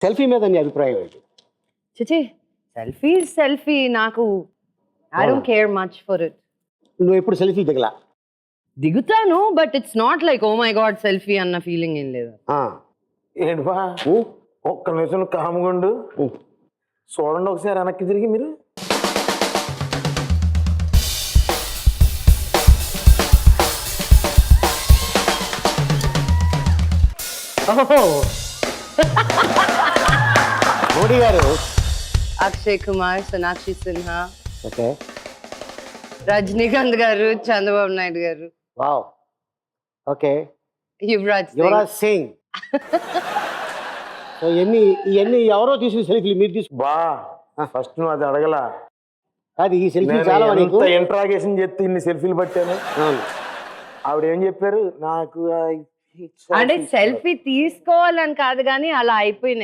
Selfie మీద నీ అభిప్రాయం ఏంటి? చిచి సెల్ఫీ నాకు I don't care much for it. నువ్వు ఎప్పుడు సెల్ఫీ దిగలా? దిగుతాను but it's not like oh my god selfie అన్న ఫీలింగ్ ఏం లేదు. ఏంటి బా ఒక్క నిమిషం కాముగుండు చూడండి ఒకసారి వెనక్కి తిరిగి మీరు. మోడీ గారు. అక్షయ్ కుమార్, సోనాక్షి సిన్హా, ఓకే, రజనీకాంత్ గారు, చంద్రబాబు నాయుడు గారు, wow, okay, Yuvraj Yuvraj Singh. So ఇవన్నీ ఎవరో తీసుకుని సెల్ఫీలు మీరు తీసుకు? బా ఫస్ట్ నువ్వు అది అడగలా. అది ఈ సెల్ఫీ చాలా నీకు ఇంట్రాగేషన్ చేస్తే ఇన్ని సెల్ఫీలు పట్టాను. ఆవిడ ఏం చెప్పారు నాకు అంటే సెల్ఫీ తీసుకోవాలని కాదు కానీ అలా అయిపోయినాయి.